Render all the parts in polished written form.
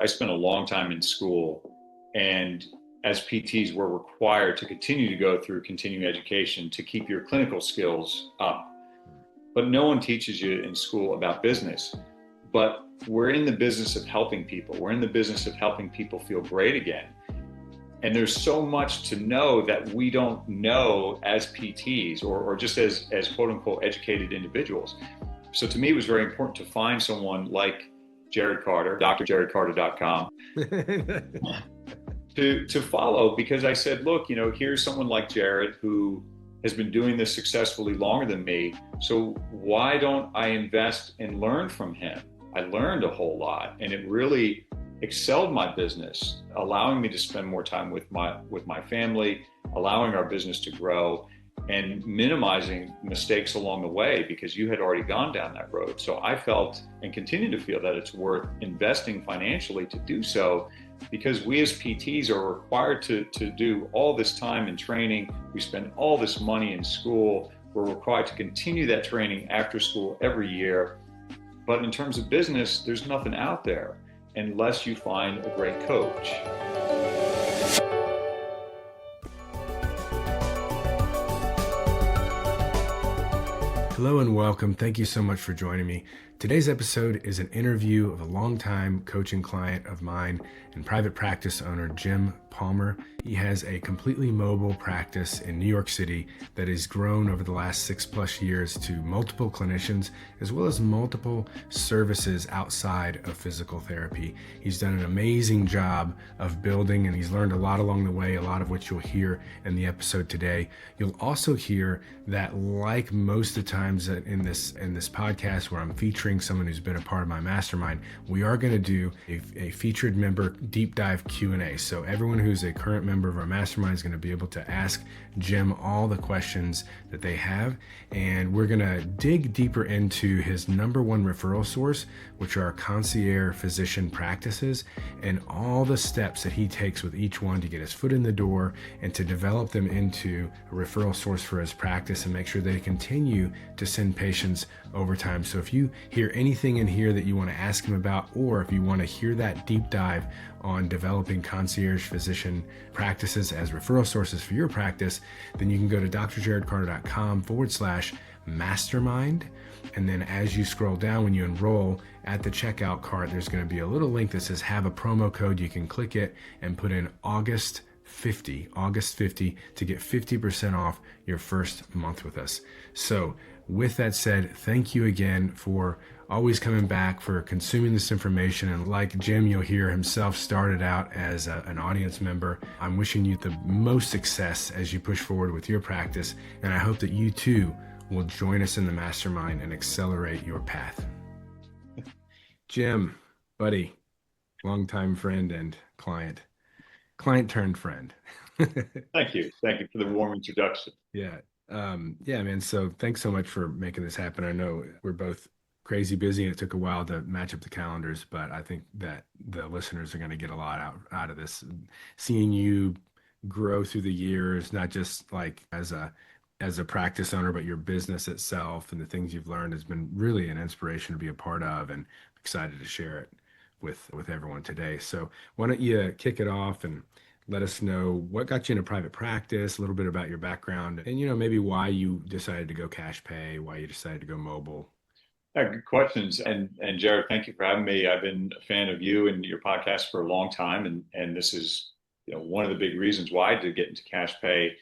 I spent a long time in school, and as PTs, we're required to continue to go through continuing education to keep your clinical skills up. But no one teaches you in school about business. But we're in the business of helping people. We're in the business of helping people feel great again. And there's so much to know that we don't know as PTs or just as quote unquote educated individuals. So to me, it was very important to find someone like Jared Carter, drjaredcarter.com, to follow, because I said, look, here's someone like Jared who has been doing this successfully longer than me. So why don't I invest and learn from him? I learned a whole lot, and it really excelled my business, allowing me to spend more time with my family, allowing our business to grow, and minimizing mistakes along the way, because you had already gone down that road. So I felt and continue to feel that it's worth investing financially to do so, because we as PTs are required to do all this time in training. We spend all this money in school. We're required to continue that training after school every year. But in terms of business, there's nothing out there unless you find a great coach. Hello and welcome. Thank you so much for joining me. Today's episode is an interview of a longtime coaching client of mine and private practice owner, Jim Palmer. He has a completely mobile practice in New York City that has grown over the last 6+ years to multiple clinicians, as well as multiple services outside of physical therapy. He's done an amazing job of building, and he's learned a lot along the way, a lot of which you'll hear in the episode today. You'll also hear that, like most of the times in this podcast where I'm featuring someone who's been a part of my mastermind, we are going to do a featured member deep dive Q&A. So everyone who's a current member of our mastermind is going to be able to ask Jim all the questions that they have, and we're going to dig deeper into his number one referral source, which are concierge physician practices, and all the steps that he takes with each one to get his foot in the door and to develop them into a referral source for his practice and make sure they continue to send patients over time. So if you hear anything in here that you want to ask him about, or if you want to hear that deep dive on developing concierge physician practices as referral sources for your practice, then you can go to drjaredcarter.com/mastermind. And then as you scroll down, when you enroll at the checkout cart, there's going to be a little link that says have a promo code. You can click it and put in August 50 to get 50% off your first month with us. So with that said, thank you again for always coming back, for consuming this information. And like Jim, you'll hear himself started out as an audience member. I'm wishing you the most success as you push forward with your practice. And I hope that you too will join us in the mastermind and accelerate your path. Jim, buddy, longtime friend and client turned friend. Thank you for the warm introduction. Yeah, man. So thanks so much for making this happen. I know we're both crazy busy and it took a while to match up the calendars, but I think that the listeners are going to get a lot out of this. Seeing you grow through the years, not just like as a practice owner, but your business itself and the things you've learned has been really an inspiration to be a part of, and I'm excited to share it with everyone today. So why don't you kick it off and let us know what got you into private practice, a little bit about your background, and maybe why you decided to go cash pay, why you decided to go mobile. Yeah, good questions. And Jared, thank you for having me. I've been a fan of you and your podcast for a long time, and this is one of the big reasons why I did get into cash pay.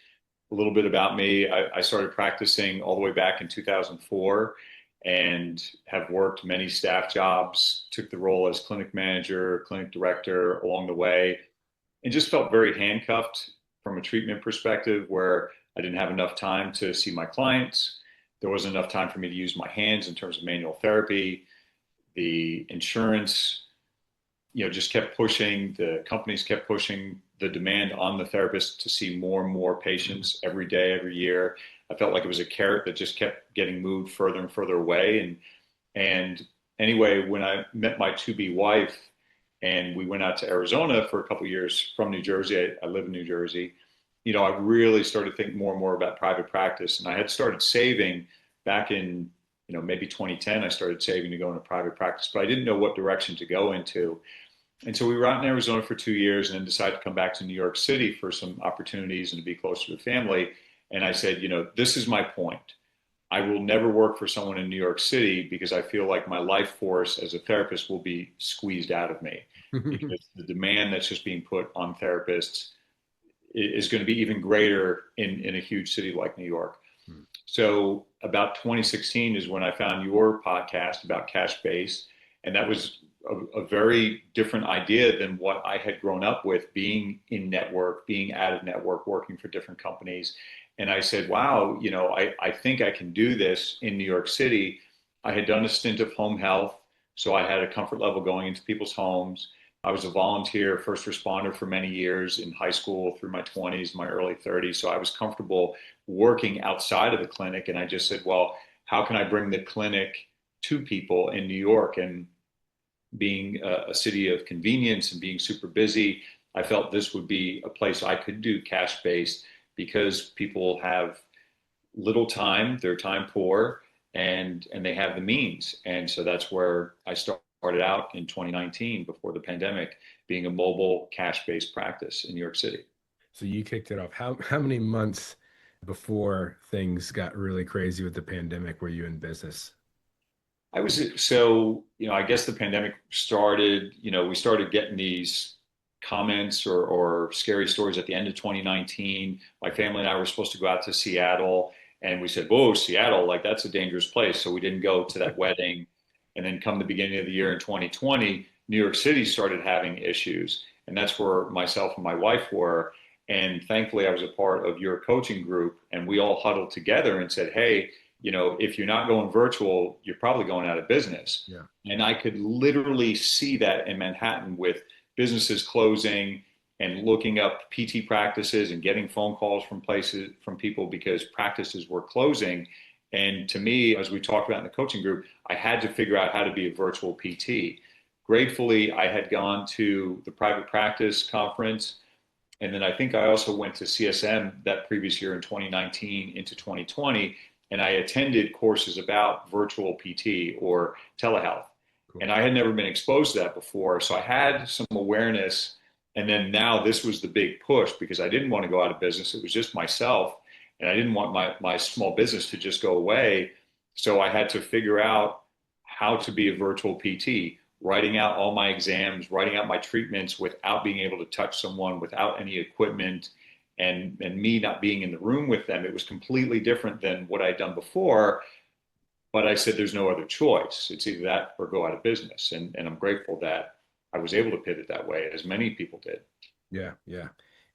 A little bit about me: I started practicing all the way back in 2004, and have worked many staff jobs. Took the role as clinic manager, clinic director along the way, and just felt very handcuffed from a treatment perspective, where I didn't have enough time to see my clients. There wasn't enough time for me to use my hands in terms of manual therapy. The insurance, just kept pushing. The companies kept pushing the demand on the therapist to see more and more patients every day, every year. I felt like it was a carrot that just kept getting moved further and further away. And anyway, when I met my to-be wife and we went out to Arizona for a couple of years from New Jersey, I live in New Jersey, I really started to think more and more about private practice. And I had started saving back in, maybe 2010, I started saving to go into private practice, but I didn't know what direction to go into. And so we were out in Arizona for 2 years and then decided to come back to New York City for some opportunities and to be closer to family. And I said, this is my point. I will never work for someone in New York City because I feel like my life force as a therapist will be squeezed out of me because the demand that's just being put on therapists is going to be even greater in a huge city like New York. So about 2016 is when I found your podcast about cash base, and that was a very different idea than what I had grown up with, being in network, being out of network, working for different companies. And I said, wow, I think I can do this in New York City. I had done a stint of home health, so I had a comfort level going into people's homes. I was a volunteer first responder for many years in high school through my 20s, my early 30s. So I was comfortable working outside of the clinic. And I just said, well, how can I bring the clinic to people in New York? And being a city of convenience and being super busy, I felt this would be a place I could do cash based because people have little time, they're time poor, and they have the means. And so that's where I started out in 2019 before the pandemic, being a mobile cash based practice in New York City. So you kicked it off. How many months before things got really crazy with the pandemic were you in business? I was so, I guess the pandemic started, we started getting these comments or scary stories at the end of 2019. My family and I were supposed to go out to Seattle, and we said, whoa, Seattle, like that's a dangerous place. So we didn't go to that wedding. And then come the beginning of the year in 2020, New York City started having issues. And that's where myself and my wife were. And thankfully, I was a part of your coaching group, and we all huddled together and said, hey, if you're not going virtual, you're probably going out of business. Yeah. And I could literally see that in Manhattan with businesses closing and looking up PT practices and getting phone calls from people because practices were closing. And to me, as we talked about in the coaching group, I had to figure out how to be a virtual PT. Gratefully, I had gone to the private practice conference. And then I think I also went to CSM that previous year in 2019 into 2020, and I attended courses about virtual PT or telehealth. Cool. And I had never been exposed to that before. So I had some awareness. And then now this was the big push because I didn't want to go out of business. It was just myself. And I didn't want my small business to just go away. So I had to figure out how to be a virtual PT, writing out all my exams, writing out my treatments without being able to touch someone, without any equipment, and me not being in the room with them. It was completely different than what I'd done before. But I said, there's no other choice. It's either that or go out of business. And I'm grateful that I was able to pivot that way, as many people did. Yeah, yeah.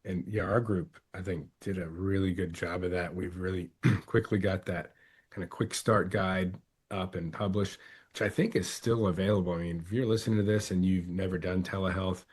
And yeah, our group, I think, did a really good job of that. We've really quickly got that kind of quick start guide up and published, which I think is still available. I mean, if you're listening to this and you've never done telehealth,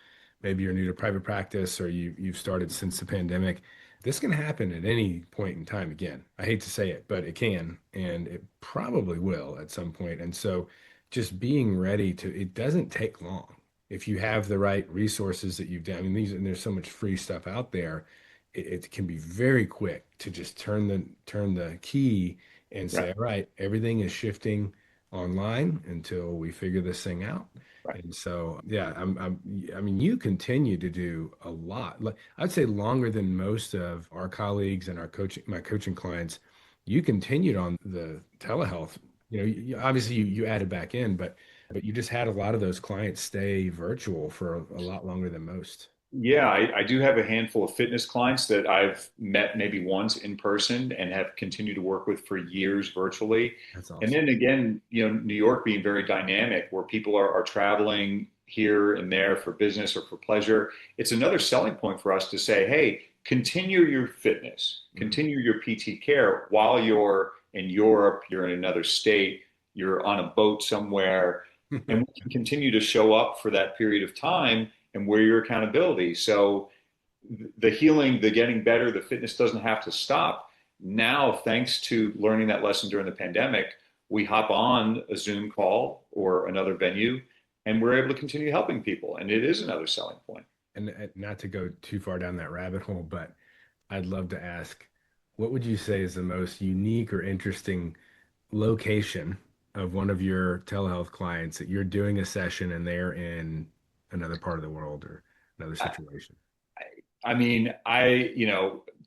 maybe you're new to private practice or you've started since the pandemic, this can happen at any point in time again. I hate to say it, but it can, and it probably will at some point. And so just being ready to, it doesn't take long if you have the right resources that you've done. I mean, and there's so much free stuff out there. It can be very quick to just turn the key and say, Right, all right, everything is shifting online until we figure this thing out. right. And so, yeah, I mean, you continue to do a lot. Like I'd say longer than most of our colleagues and my coaching clients. You continued on the telehealth. Obviously you added back in, but you just had a lot of those clients stay virtual for a lot longer than most. Yeah, I do have a handful of fitness clients that I've met maybe once in person and have continued to work with for years virtually. That's And awesome. then again, New York being very dynamic, where people are traveling here and there for business or for pleasure, it's another selling point for us to say, hey, continue your fitness, Mhm. continue your PT care while you're in Europe, you're in another state, you're on a boat somewhere, and we can continue to show up for that period of time and where your accountability. So the healing, the getting better, the fitness doesn't have to stop. Now, thanks to learning that lesson during the pandemic, we hop on a Zoom call or another venue and we're able to continue helping people. And it is another selling point. And not to go too far down that rabbit hole, but I'd love to ask, what would you say is the most unique or interesting location of one of your telehealth clients that you're doing a session and they're in? another part of the world or another I, situation? I mean,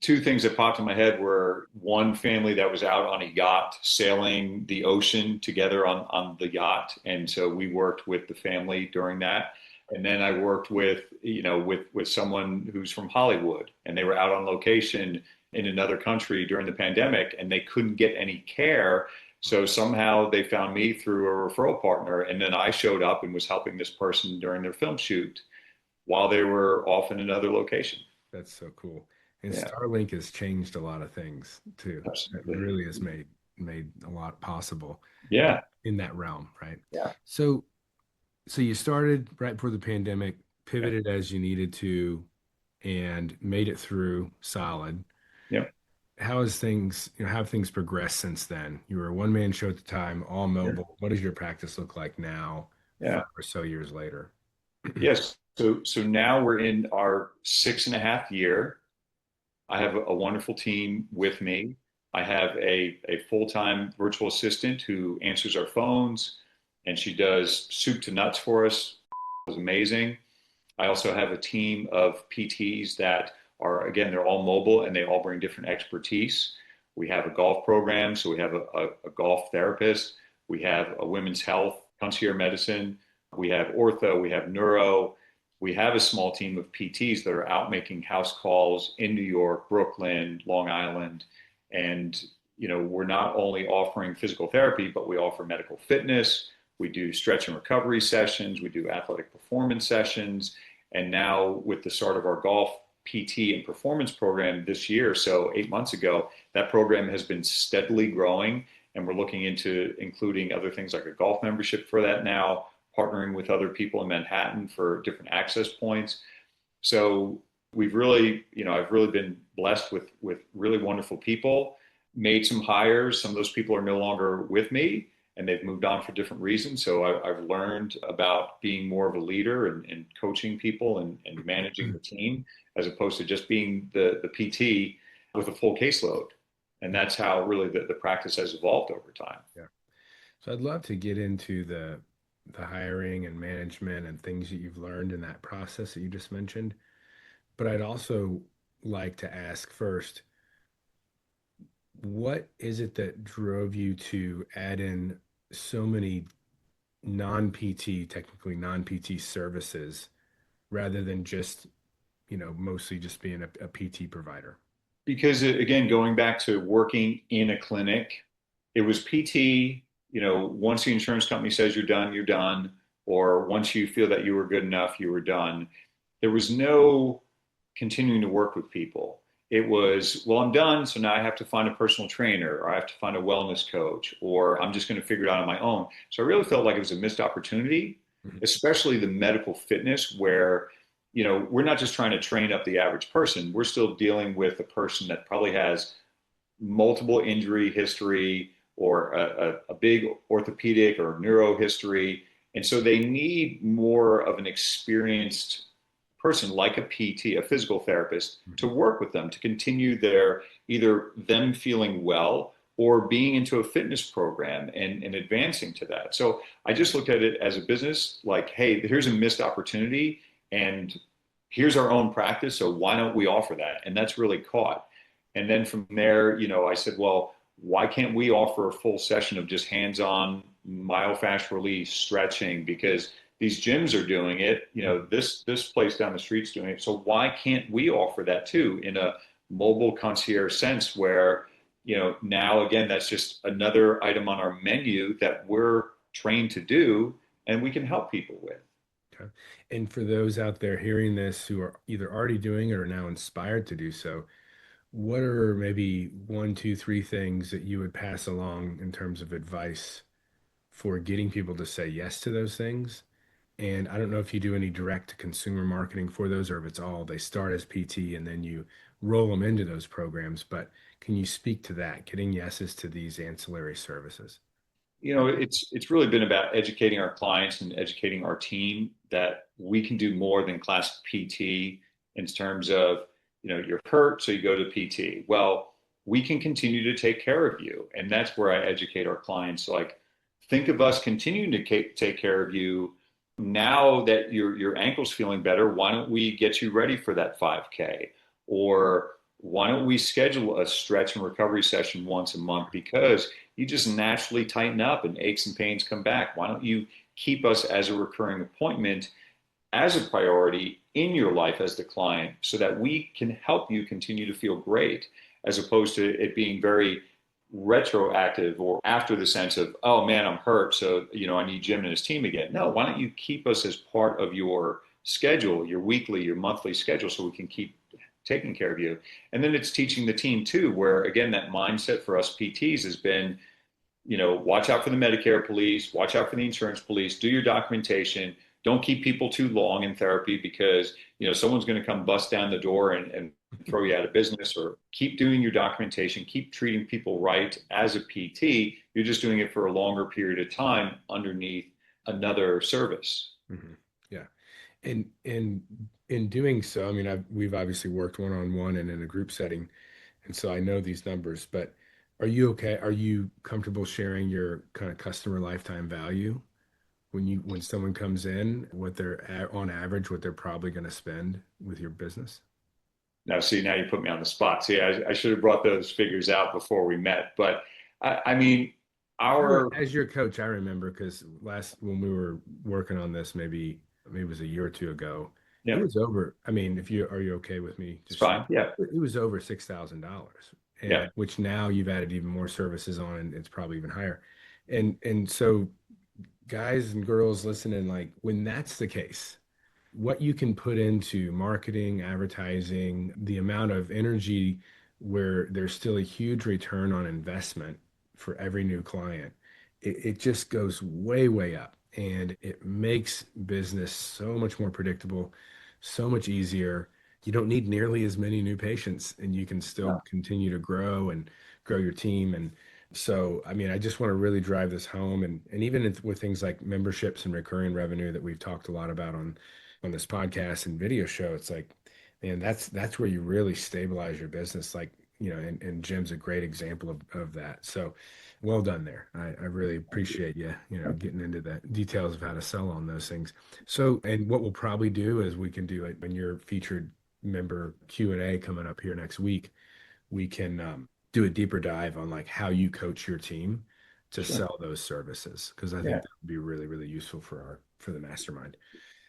two things that popped in my head were one family that was out on a yacht sailing the ocean together on the yacht. And so we worked with the family during that. And then I worked with someone who's from Hollywood, and they were out on location in another country during the pandemic and they couldn't get any care. So somehow they found me through a referral partner. And then I showed up and was helping this person during their film shoot while they were off in another location. That's so cool. And Yeah, Starlink has changed a lot of things too. It absolutely. really has made a lot possible Yeah, in that realm, right? yeah, So so you started right before the pandemic, yeah, pivoted as you needed to, and made it through solid. yeah, How has things, how have things progressed since then? You were a one-man show at the time, all yeah, mobile. What does your practice look like now, yeah. 5 or so years later? Yes. So now we're in our 6.5 year. I have a wonderful team with me. I have a full-time virtual assistant who answers our phones, and she does soup to nuts for us. It was amazing. I also have a team of PTs that are, again, they're all mobile and they all bring different expertise. We have a golf program, so we have a golf therapist. We have a women's health, concierge medicine. We have ortho, we have neuro. We have a small team of PTs that are out making house calls in New York, Brooklyn, Long Island. And, we're not only offering physical therapy, but we offer medical fitness. We do stretch and recovery sessions. We do athletic performance sessions. And now, with the start of our golf PT and performance program this year, so 8 months ago, that program has been steadily growing. And we're looking into including other things like a golf membership for that now, partnering with other people in Manhattan for different access points. So I've really been blessed with really wonderful people, made some hires. Some of those people are no longer with me and they've moved on for different reasons. So I've learned about being more of a leader and coaching people and managing the team as opposed to just being the PT with a full caseload. And that's how really the practice has evolved over time. Yeah. So I'd love to get into the hiring and management and things that you've learned in that process that you just mentioned. But I'd also like to ask first, what is it that drove you to add in so many non-PT, technically non-PT services rather than just, mostly just being a PT provider? Because again, going back to working in a clinic, it was PT, once the insurance company says you're done, you're done. Or once you feel that you were good enough, you were done. There was no continuing to work with people. It was, well, I'm done. So now I have to find a personal trainer or I have to find a wellness coach or I'm just going to figure it out on my own. So I really felt like it was a missed opportunity, Mhm. especially the medical fitness where, we're not just trying to train up the average person. We're still dealing with a person that probably has multiple injury history or a big orthopedic or neuro history. And so they need more of an experienced person like a PT, a physical therapist, to Mhm. work with them to continue their either them feeling well or being into a fitness program and advancing to that. So I just looked at it as a business like, hey, here's a missed opportunity and here's our own practice. So why don't we offer that? And that's really caught. And then from there, I said, well, why can't we offer a full session of just hands-on myofascial release, stretching? Because these gyms are doing it. This place down the street's doing it. So why can't we offer that too in a mobile concierge sense where, now again, that's just another item on our menu that we're trained to do and we can help people with. Okay. And for those out there hearing this who are either already doing it or now inspired to do so, what are maybe one, two, three things that you would pass along in terms of advice for getting people to say yes to those things? And I don't know if you do any direct to consumer marketing for those or if it's all they start as PT and then you roll them into those programs. But can you speak to that, getting yeses to these ancillary services? It's really been about educating our clients and educating our team that we can do more than classic PT in terms of, you're hurt, so you go to PT. Well, we can continue to take care of you. And that's where I educate our clients. Like, think of us continuing to take care of you now that your ankle's feeling better, why don't we get you ready for that 5K? Or why don't we schedule a stretch and recovery session once a month because you just naturally tighten up and aches and pains come back. Why don't you keep us as a recurring appointment as a priority in your life as the client so that we can help you continue to feel great as opposed to it being very retroactive or after the sense of, oh man, I'm hurt, so I need Jim and his team again. No, why don't you keep us as part of your schedule, your weekly, your monthly schedule, so we can keep taking care of you. And then it's teaching the team too, where again, that mindset for us PTs has been, watch out for the Medicare police, watch out for the insurance police, do your documentation. Don't keep people too long in therapy because, someone's going to come bust down the door and throw you out of business, or keep doing your documentation, keep treating people right as a PT. You're just doing it for a longer period of time underneath another service. Mm-hmm. Yeah. And in doing so, I mean, we've obviously worked one-on-one and in a group setting, and so I know these numbers, but are you okay? Are you comfortable sharing your kind of customer lifetime value when someone comes in, what they're on average, what they're probably going to spend with your business? Now, see, now you put me on the spot. See, I should have brought those figures out before we met. But I mean, our As your coach, I remember because last when we were working on this, maybe it was a year or two ago, it yeah, was over. I mean, if you are you okay with me it's just sharing? fine. Yeah, It was over $6,000, yeah. and which now you've added even more services on, and it's probably even higher. And so guys and girls listening, like when that's the case, what you can put into marketing, advertising, the amount of energy where there's still a huge return on investment for every new client, it just goes way, way up. And it makes business so much more predictable, so much easier. You don't need nearly as many new patients, and you can still No, continue to grow and grow your team. And so, I mean, I just want to really drive this home. And even with things like memberships and recurring revenue that we've talked a lot about on this podcast and video show, it's like, man, that's where you really stabilize your business. Like, and Jim's a great example of that. So well done there. I really thank you. appreciate you getting into the details of how to sell on those things. So, and what we'll probably do is we can do it when you're featured member Q&A coming up here next week. We can do a deeper dive on like how you coach your team to Sure. sell those services because I think Yeah. that would be really, really useful for the mastermind.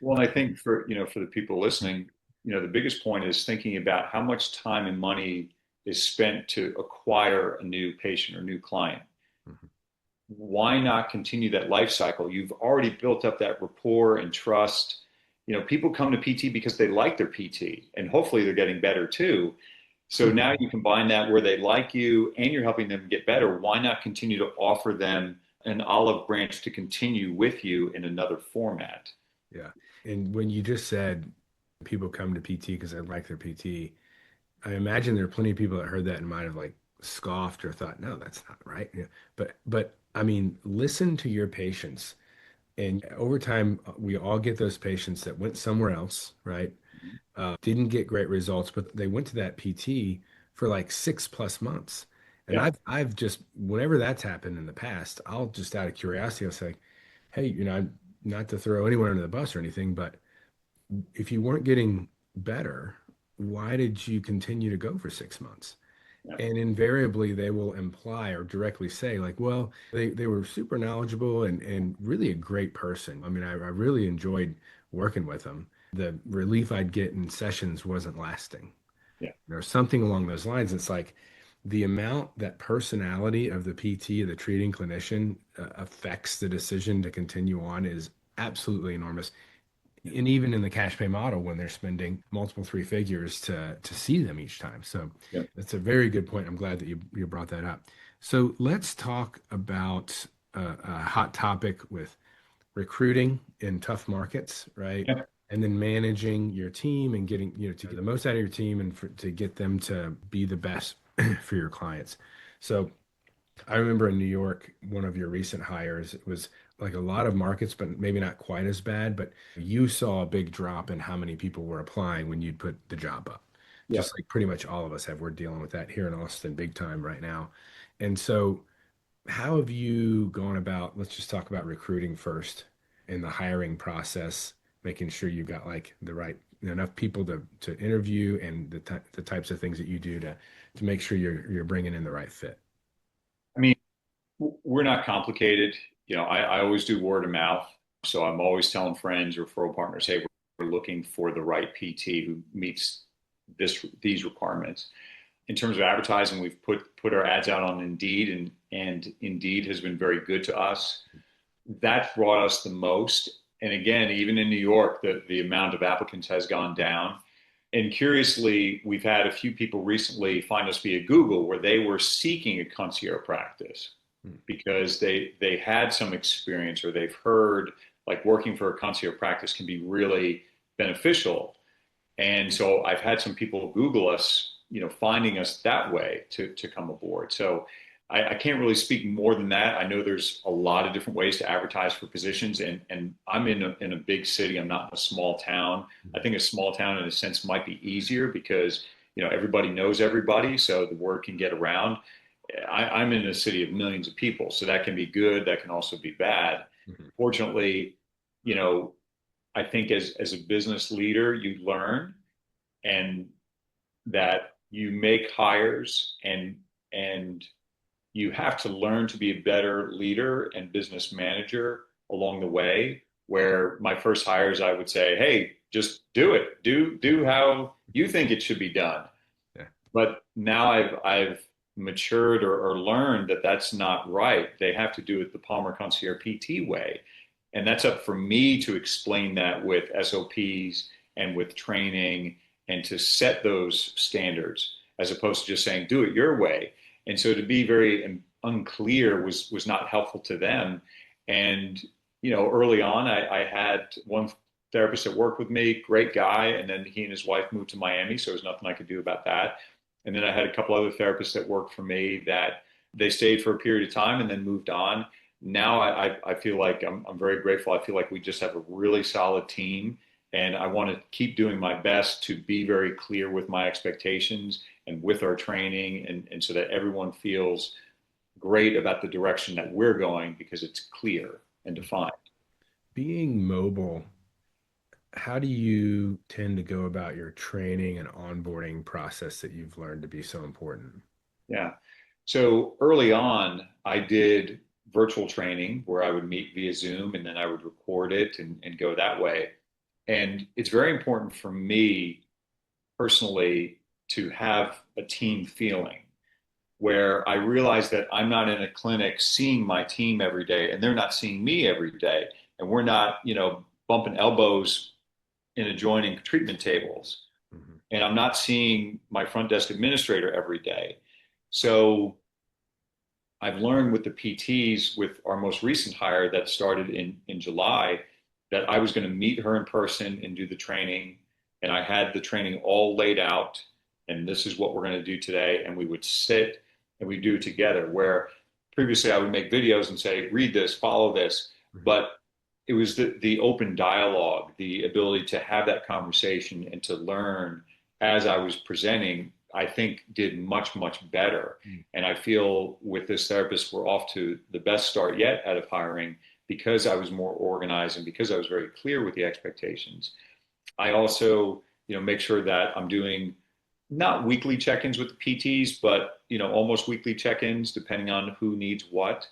Well, and I think for the people listening, the biggest point is thinking about how much time and money is spent to acquire a new patient or new client. Mhm. Why not continue that life cycle? You've already built up that rapport and trust. People come to PT because they like their PT and hopefully they're getting better too. So now you combine that where they like you and you're helping them get better. Why not continue to offer them an olive branch to continue with you in another format? Yeah. And when you just said people come to PT because they like their PT, I imagine there are plenty of people that heard that and might have like scoffed or thought, no, that's not right. Yeah. But I mean, listen to your patients. And over time, we all get those patients that went somewhere else, right? Didn't get great results, but they went to that PT for like 6+ months. And Yeah. I've just whenever that's happened in the past, I'll just out of curiosity, I'll say, hey, not to throw anyone under the bus or anything, but if you weren't getting better, why did you continue to go for 6 months? Yeah. And invariably they will imply or directly say, like, well, they were super knowledgeable and really a great person. I mean, I really enjoyed working with them. The relief I'd get in sessions wasn't lasting, Yeah. or something along those lines. It's like the amount that personality of the PT, the treating clinician, affects the decision to continue on is absolutely enormous. Yeah. And even in the cash pay model, when they're spending multiple three figures to see them each time. So Yeah. that's a very good point. I'm glad that you brought that up. So let's talk about a hot topic with recruiting in tough markets, right? Yeah. And then managing your team and getting, to get the most out of your team and to get them to be the best for your clients. So I remember in New York, one of your recent hires, it was like a lot of markets, but maybe not quite as bad. But you saw a big drop in how many people were applying when you'd put the job up. Yeah. Just like pretty much all of us have. We're dealing with that here in Austin big time right now. And so, how have you gone about, let's just talk about recruiting first in the hiring process, making sure you've got like the right enough people to interview and the types of things that you do to make sure you're bringing in the right fit? I mean, we're not complicated. I always do word of mouth. So I'm always telling friends, referral partners, hey, we're looking for the right PT who meets these requirements. In terms of advertising, we've put our ads out on Indeed, and Indeed has been very good to us. That brought us the most. And again, even in New York, the amount of applicants has gone down. And curiously, we've had a few people recently find us via Google where they were seeking a concierge practice because they had some experience or they've heard like working for a concierge practice can be really beneficial. And so I've had some people Google us, finding us that way to come aboard. So I can't really speak more than that. I know there's a lot of different ways to advertise for positions, and I'm in a big city. I'm not in a small town. I think a small town, in a sense, might be easier because everybody knows everybody, so the word can get around. I'm in a city of millions of people, so that can be good. That can also be bad. Mm-hmm. Fortunately, you know, I think as a business leader, you learn and that you make hires and you have to learn to be a better leader and business manager along the way. Where my first hires, I would say, "Hey, just do it. Do how you think it should be done." Yeah. But now I've matured or learned that that's not right. They have to do it the Palmer Concierge PT way, and that's up for me to explain that with SOPs and with training and to set those standards as opposed to just saying do it your way. And so to be very unclear was not helpful to them. And early on, I had one therapist that worked with me, great guy, and then he and his wife moved to Miami, so there's nothing I could do about that. And then I had a couple other therapists that worked for me that they stayed for a period of time and then moved on. Now I feel like I'm very grateful. I feel like we just have a really solid team, and I want to keep doing my best to be very clear with my expectations and with our training, and so that everyone feels great about the direction that we're going because it's clear and defined. Being mobile, how do you tend to go about your training and onboarding process that you've learned to be so important? Yeah. So early on, I did virtual training where I would meet via Zoom and then I would record it and go that way. And it's very important for me personally to have a team feeling where I realize that I'm not in a clinic seeing my team every day and they're not seeing me every day. And we're not, bumping elbows in adjoining treatment tables. Mm-hmm. And I'm not seeing my front desk administrator every day. So I've learned with the PTs, with our most recent hire that started in July, that I was going to meet her in person and do the training. And I had the training all laid out. And this is what we're going to do today. And we would sit and we do it together. Where previously I would make videos and say, read this, follow this. Mm-hmm. But it was the open dialogue, the ability to have that conversation and to learn as I was presenting, I think did much, much better. And I feel with this therapist, we're off to the best start yet out of hiring because I was more organized and because I was very clear with the expectations. I also, make sure that I'm doing not weekly check-ins with the PTs, but, almost weekly check-ins depending on who needs what.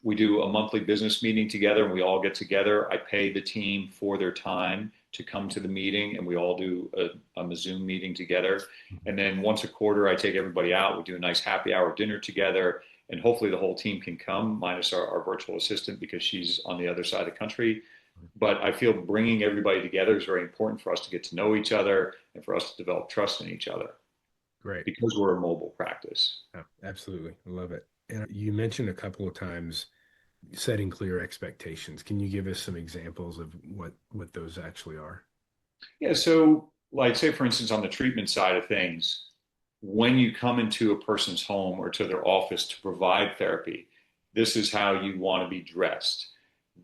We do a monthly business meeting together and we all get together. I pay the team for their time to come to the meeting and we all do a Zoom meeting together. And then once a quarter, I take everybody out. We do a nice happy hour dinner together and hopefully the whole team can come minus our virtual assistant because she's on the other side of the country. But I feel bringing everybody together is very important for us to get to know each other and for us to develop trust in each other. Great. Because we're a mobile practice. Oh, absolutely. I love it. And you mentioned a couple of times setting clear expectations. Can you give us some examples of what those actually are? Yeah, so like say for instance on the treatment side of things, when you come into a person's home or to their office to provide therapy, this is how you want to be dressed.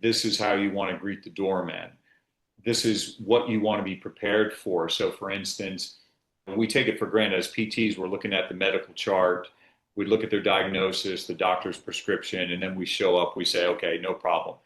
This is how you want to greet the doorman. This is what you want to be prepared for. So for instance, we take it for granted as PTs, we're looking at the medical chart, we look at their diagnosis, the doctor's prescription, and then we show up, we say, okay, no problem.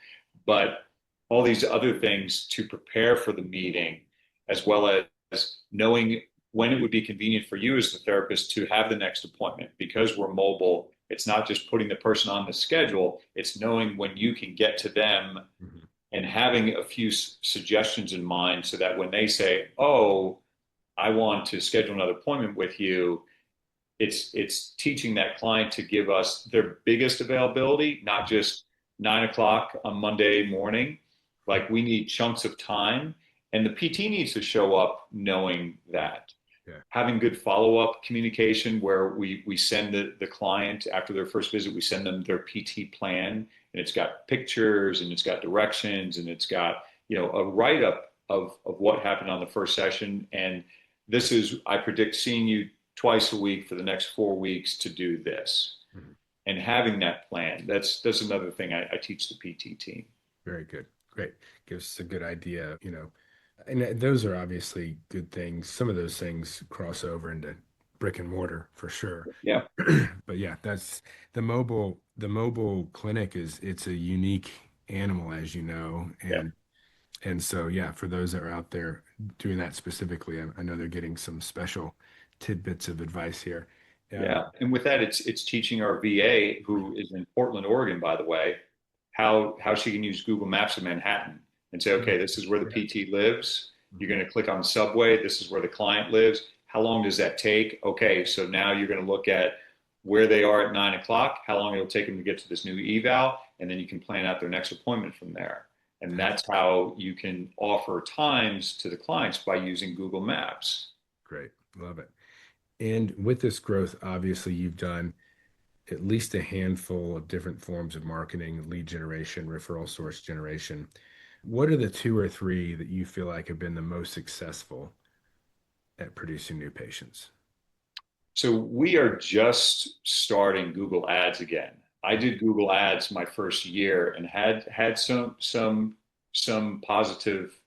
But all these other things to prepare for the meeting, as well as knowing when it would be convenient for you as the therapist to have the next appointment. Because we're mobile, it's not just putting the person on the schedule, it's knowing when you can get to them Mhm. and having a few suggestions in mind so that when they say, oh, I want to schedule another appointment with you, it's teaching that client to give us their biggest availability, not just 9 o'clock on Monday morning. Like we need chunks of time, and the PT needs to show up knowing that. Yeah. Having good follow-up communication where we send the client after their first visit, we send them their PT plan, and it's got pictures and it's got directions and it's got, a write-up of what happened on the first session. And this is, I predict seeing you twice a week for the next 4 weeks to do this. Mhm. And having that plan, that's another thing I teach the PT team. Very good. Great. Gives us a good idea, and those are obviously good things. Some of those things cross over into brick and mortar for sure. Yeah. But yeah, that's the mobile clinic it's a unique animal, as you know. Yeah. And so yeah, for those that are out there doing that specifically, I know they're getting some special tidbits of advice here. Yeah. And with that, it's teaching our VA, who is in Portland, Oregon, by the way, how she can use Google Maps of Manhattan and say, okay, this is where the Yeah. PT lives. You're going to click on subway. This is where the client lives. How long does that take? Okay, so now you're going to look at where they are at 9 o'clock, how long it'll take them to get to this new eval, and then you can plan out their next appointment from there. And that's how you can offer times to the clients by using Google Maps. Great. Love it. And with this growth, obviously you've done at least a handful of different forms of marketing, lead generation, referral source generation. What are the two or three that you feel like have been the most successful at producing new patients? So we are just starting Google Ads again. I did Google Ads my first year and had some positive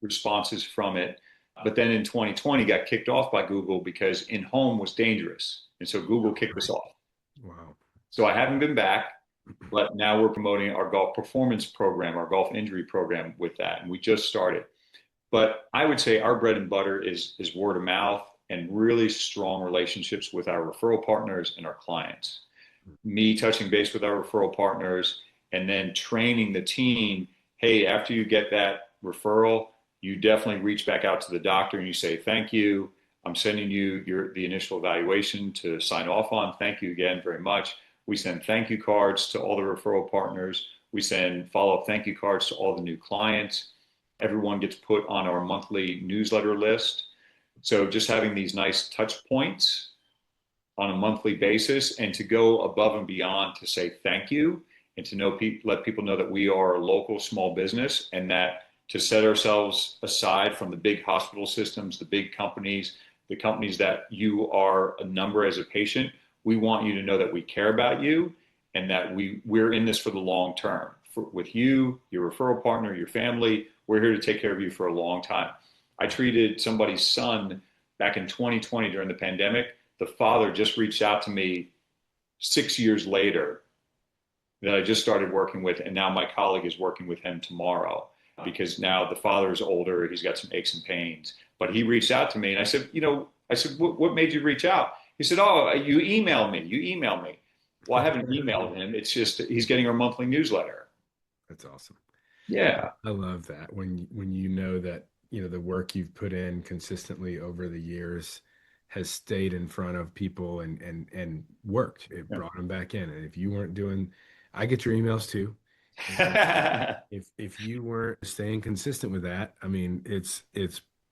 responses from it. But then in 2020 got kicked off by Google because in home was dangerous. And so Google kicked us off. Wow. So I haven't been back, but now we're promoting our golf performance program, our golf injury program with that. And we just started. But I would say our bread and butter is word of mouth and really strong relationships with our referral partners and our clients. Me touching base with our referral partners and then training the team. Hey, after you get that referral, you definitely reach back out to the doctor and you say, thank you. I'm sending you the initial evaluation to sign off on. Thank you again very much. We send thank you cards to all the referral partners. We send follow-up thank you cards to all the new clients. Everyone gets put on our monthly newsletter list. So just having these nice touch points on a monthly basis and to go above and beyond to say thank you and to let people know that we are a local small business and that to set ourselves aside from the big hospital systems, the big companies, the companies that you are a number as a patient. We want you to know that we care about you and that we're in this for the long term. With you, your referral partner, your family, we're here to take care of you for a long time. I treated somebody's son back in 2020 during the pandemic. The father just reached out to me 6 years later that I just started working with, and now my colleague is working with him tomorrow because now the father is older, he's got some aches and pains. But he reached out to me, and I said, what made you reach out? He said, oh, you emailed me. Well, I haven't emailed him. It's just he's getting our monthly newsletter. That's awesome. Yeah. I love that when you know that the work you've put in consistently over the years has stayed in front of people and worked. It brought them back in. And if you weren't doing, I get your emails too. If you weren't staying consistent with that, I mean, it's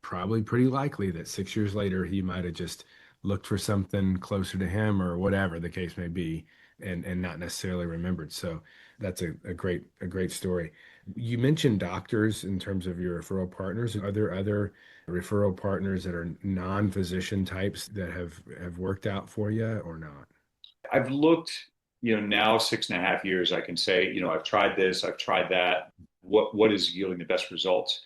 probably pretty likely that 6 years later he might have just looked for something closer to him or whatever the case may be, and not necessarily remembered. So that's a great story. You mentioned doctors in terms of your referral partners. Are there other referral partners that are non-physician types that have worked out for you or not? I've looked, now 6.5 years, I can say, I've tried this, I've tried that. What is yielding the best results?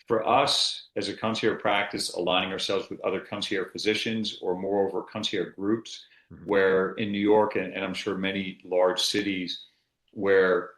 For us as a concierge practice, aligning ourselves with other concierge physicians or moreover concierge groups, where in New York and I'm sure many large cities where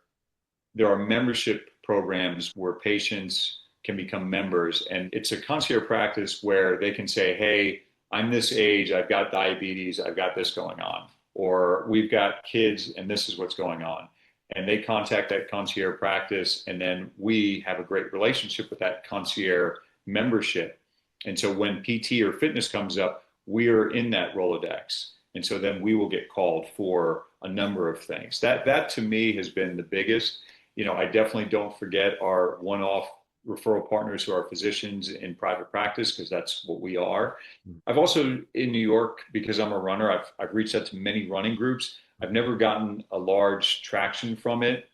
there are membership programs where patients can become members. And it's a concierge practice where they can say, hey, I'm this age, I've got diabetes, I've got this going on, or we've got kids and this is what's going on. And they contact that concierge practice, and then we have a great relationship with that concierge membership. And so when PT or fitness comes up, we are in that Rolodex. And so then we will get called for a number of things. That to me has been the biggest. I definitely don't forget our one-off referral partners who are physicians in private practice, because that's what we are. I've also, in New York, because I'm a runner, I've reached out to many running groups. I've never gotten a large traction from it,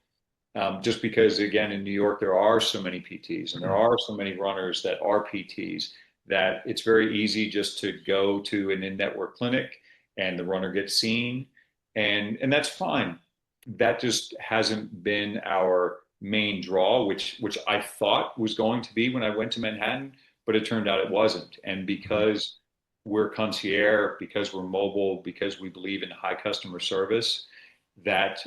just because, again, in New York, there are so many PTs and there are so many runners that are PTs that it's very easy just to go to an in-network clinic and the runner gets seen. And that's fine. That just hasn't been our main draw, which I thought was going to be when I went to Manhattan, but it turned out it wasn't. And because we're concierge, because we're mobile, because we believe in high customer service, that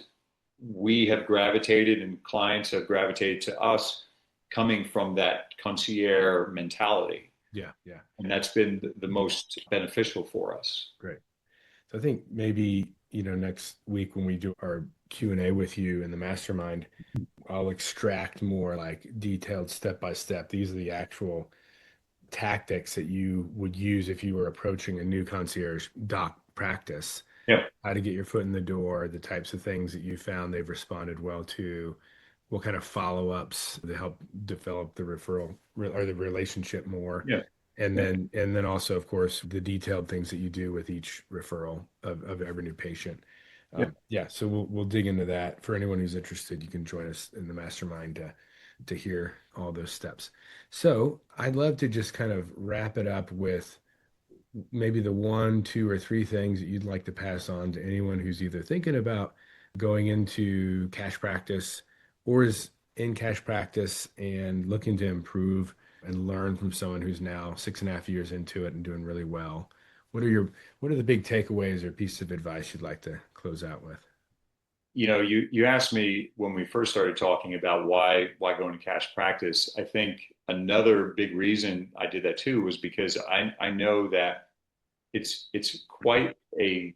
we have gravitated and clients have gravitated to us coming from that concierge mentality. Yeah, yeah. And that's been the most beneficial for us. Great. So I think maybe, next week when we do our Q&A with you in the mastermind, I'll extract more like detailed step by step. These are the actual tactics that you would use if you were approaching a new concierge doc practice. Yeah. How to get your foot in the door, the types of things that you found they've responded well to, what kind of follow-ups to help develop the referral or the relationship more. Yeah. And then also, of course, the detailed things that you do with each referral of every new patient. So we'll dig into that. For anyone who's interested, you can join us in the mastermind to hear all those steps. So I'd love to just kind of wrap it up with maybe the 1, 2, or 3 things that you'd like to pass on to anyone who's either thinking about going into cash practice or is in cash practice and looking to improve and learn from someone who's now 6.5 years into it and doing really well. What are the big takeaways or pieces of advice you'd like to close out with? You asked me when we first started talking about why go into cash practice. I think another big reason I did that too was because I know that it's quite a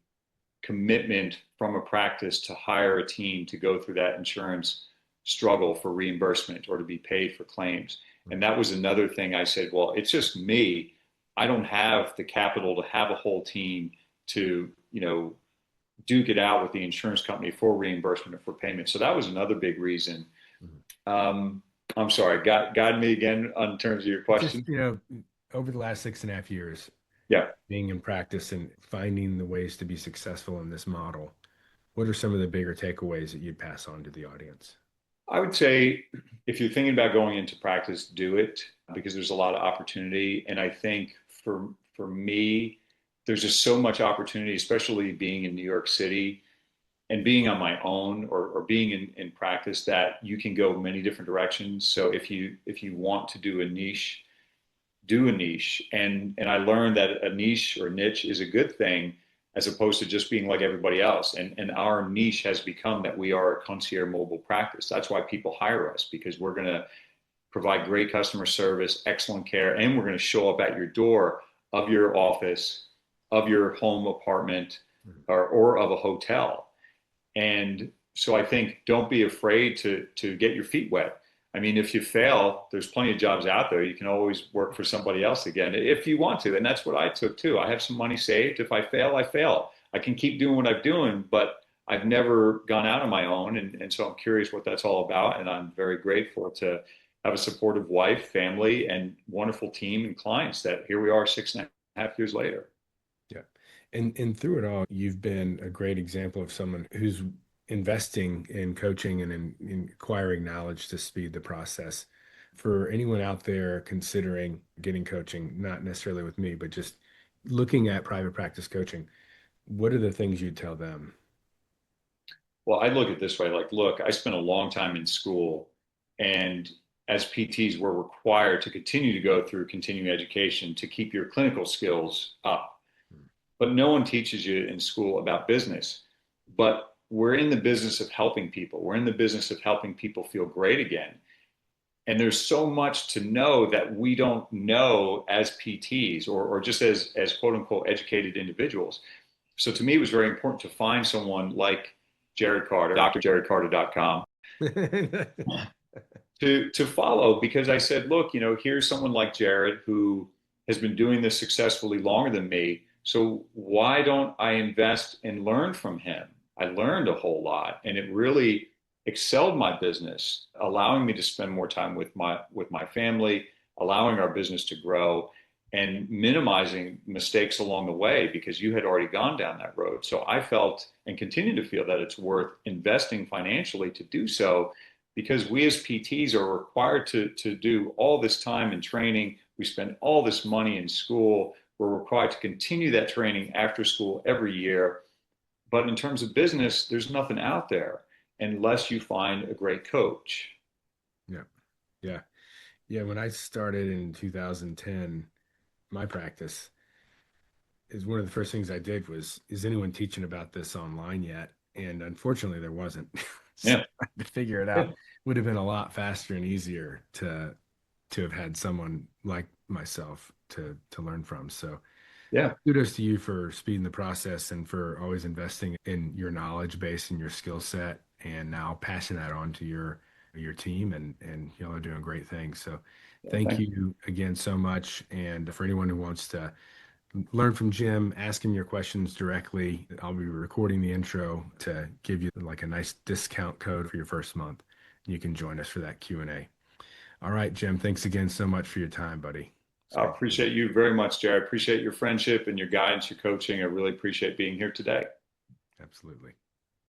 commitment from a practice to hire a team to go through that insurance struggle for reimbursement or to be paid for claims. And that was another thing I said, well, it's just me. I don't have the capital to have a whole team to, duke it out with the insurance company for reimbursement or for payment. So that was another big reason. I'm sorry, guide me again in terms of your question. Just, over the last 6.5 years, Yeah. being in practice and finding the ways to be successful in this model, what are some of the bigger takeaways that you'd pass on to the audience? I would say if you're thinking about going into practice, do it, because there's a lot of opportunity. And I think for me, there's just so much opportunity, especially being in New York City and being on my own or being in practice, that you can go many different directions. So if you want to do a niche, do a niche. And I learned that a niche or niche is a good thing as opposed to just being like everybody else. And our niche has become that we are a concierge mobile practice. That's why people hire us, because we're going to provide great customer service, excellent care, and we're going to show up at your door of your office, of your home apartment, or of a hotel. And so I think don't be afraid to get your feet wet. I mean, if you fail, there's plenty of jobs out there. You can always work for somebody else again if you want to. And that's what I took too. I have some money saved. If I fail, I fail. I can keep doing what I'm doing, but I've never gone out on my own. And so I'm curious what that's all about. And I'm very grateful to have a supportive wife, family, and wonderful team and clients that here we are 6.5 years later. Yeah. And through it all, you've been a great example of someone who's investing in coaching and in acquiring knowledge to speed the process. For anyone out there considering getting coaching, not necessarily with me, but just looking at private practice coaching, what are the things you'd tell them? Well, I look at it this way, like, look, I spent a long time in school, and as PTs, we're required to continue to go through continuing education to keep your clinical skills up. But no one teaches you in school about business. But we're in the business of helping people. We're in the business of helping people feel great again. And there's so much to know that we don't know as PTs or just as quote unquote educated individuals. So to me, it was very important to find someone like Jared Carter, drjaredcarter.com, to follow because I said, look, here's someone like Jared who has been doing this successfully longer than me. So why don't I invest and learn from him? I learned a whole lot, and it really excelled my business, allowing me to spend more time with my family, allowing our business to grow, and minimizing mistakes along the way because you had already gone down that road. So I felt and continue to feel that it's worth investing financially to do so because we as PTs are required to do all this time in training. We spend all this money in school. We're required to continue that training after school every year. But in terms of business, there's nothing out there unless you find a great coach. Yeah. Yeah. Yeah. When I started in 2010, my practice is one of the first things I did was, is anyone teaching about this online yet? And unfortunately, there wasn't. So Yeah. to figure it Yeah. out would have been a lot faster and easier to have had someone like myself to learn from. So Yeah. kudos to you for speeding the process and for always investing in your knowledge base and your skill set, and now passing that on to your team, and y'all are doing great things. So Yeah. thank Thank you. you again so much. And for anyone who wants to learn from Jim, ask him your questions directly. I'll be recording the intro to give you like a nice discount code for your first month. You can join us for that Q&A. All right, Jim, thanks again so much for your time, buddy. It's I great. appreciate you very much, Jared. I appreciate your friendship and your guidance, your coaching. I really appreciate being here today. Absolutely.